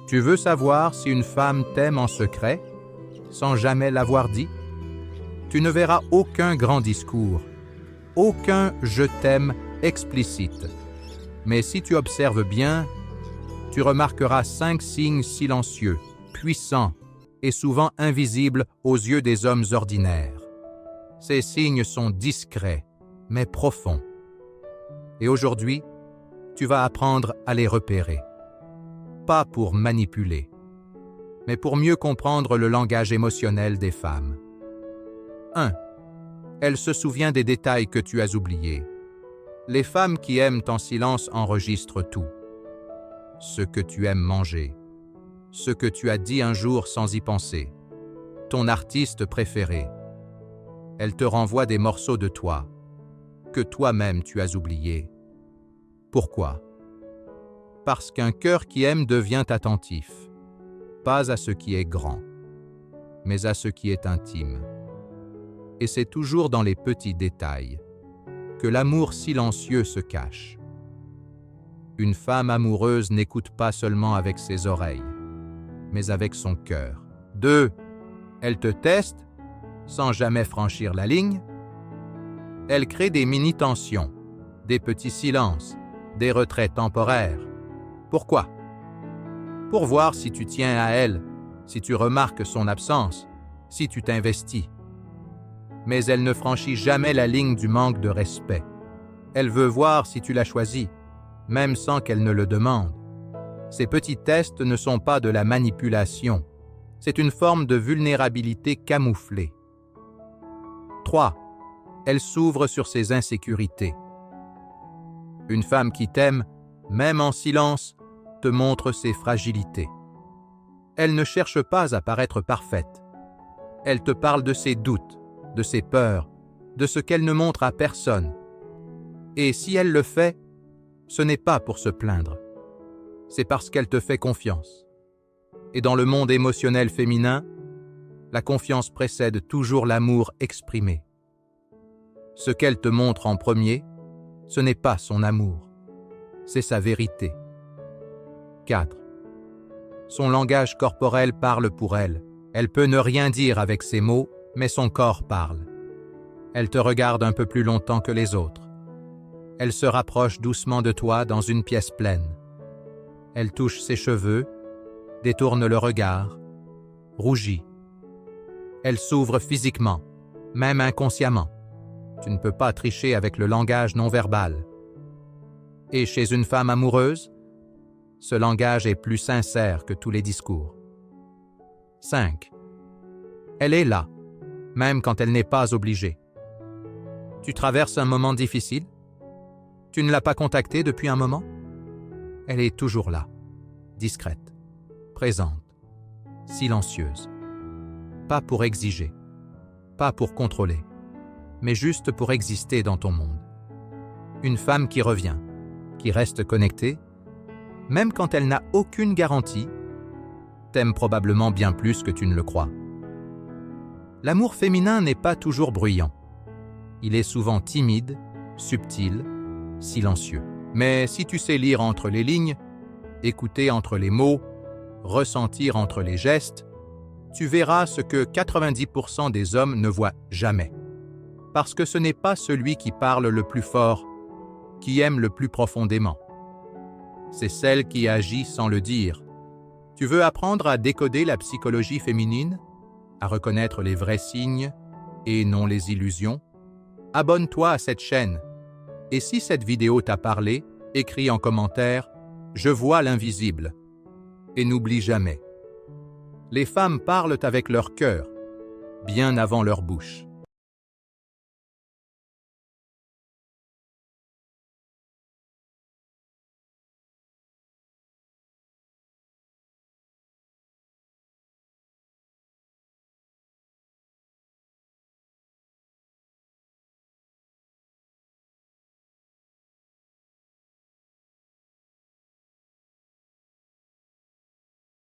Tu veux savoir si une femme t'aime en secret, sans jamais l'avoir dit? Tu ne verras aucun grand discours, aucun « je t'aime » explicite. Mais si tu observes bien, tu remarqueras 5 signes silencieux, puissants et souvent invisibles aux yeux des hommes ordinaires. Ces signes sont discrets, mais profonds. Et aujourd'hui, tu vas apprendre à les repérer. Pas pour manipuler, mais pour mieux comprendre le langage émotionnel des femmes. 1. Elle se souvient des détails que tu as oubliés. Les femmes qui aiment en silence enregistrent tout. Ce que tu aimes manger, ce que tu as dit un jour sans y penser, ton artiste préféré. Elle te renvoie des morceaux de toi, que toi-même tu as oubliés. Pourquoi? Parce qu'un cœur qui aime devient attentif, pas à ce qui est grand, mais à ce qui est intime. Et c'est toujours dans les petits détails que l'amour silencieux se cache. Une femme amoureuse n'écoute pas seulement avec ses oreilles, mais avec son cœur. 2. Elle te teste sans jamais franchir la ligne. Elle crée des mini-tensions, des petits silences, des retraits temporaires. Pourquoi? Pour voir si tu tiens à elle, si tu remarques son absence, si tu t'investis. Mais elle ne franchit jamais la ligne du manque de respect. Elle veut voir si tu la choisis, même sans qu'elle ne le demande. Ces petits tests ne sont pas de la manipulation, c'est une forme de vulnérabilité camouflée. 3. Elle s'ouvre sur ses insécurités. Une femme qui t'aime, même en silence, te montre ses fragilités. Elle ne cherche pas à paraître parfaite. Elle te parle de ses doutes, de ses peurs, de ce qu'elle ne montre à personne. Et si elle le fait, ce n'est pas pour se plaindre. C'est parce qu'elle te fait confiance. Et dans le monde émotionnel féminin, la confiance précède toujours l'amour exprimé. Ce qu'elle te montre en premier, ce n'est pas son amour, c'est sa vérité. 4. Son langage corporel parle pour elle. Elle peut ne rien dire avec ses mots, mais son corps parle. Elle te regarde un peu plus longtemps que les autres. Elle se rapproche doucement de toi dans une pièce pleine. Elle touche ses cheveux, détourne le regard, rougit. Elle s'ouvre physiquement, même inconsciemment. Tu ne peux pas tricher avec le langage non verbal. Et chez une femme amoureuse, ce langage est plus sincère que tous les discours. 5. Elle est là, même quand elle n'est pas obligée. Tu traverses un moment difficile? Tu ne l'as pas contactée depuis un moment? Elle est toujours là, discrète, présente, silencieuse. Pas pour exiger, pas pour contrôler, mais juste pour exister dans ton monde. Une femme qui revient, qui reste connectée, même quand elle n'a aucune garantie, t'aime probablement bien plus que tu ne le crois. L'amour féminin n'est pas toujours bruyant. Il est souvent timide, subtil, silencieux. Mais si tu sais lire entre les lignes, écouter entre les mots, ressentir entre les gestes, tu verras ce que 90% des hommes ne voient jamais. Parce que ce n'est pas celui qui parle le plus fort, qui aime le plus profondément. C'est celle qui agit sans le dire. Tu veux apprendre à décoder la psychologie féminine, à reconnaître les vrais signes et non les illusions? Abonne-toi à cette chaîne. Et si cette vidéo t'a parlé, écris en commentaire « Je vois l'invisible » et n'oublie jamais. Les femmes parlent avec leur cœur, bien avant leur bouche.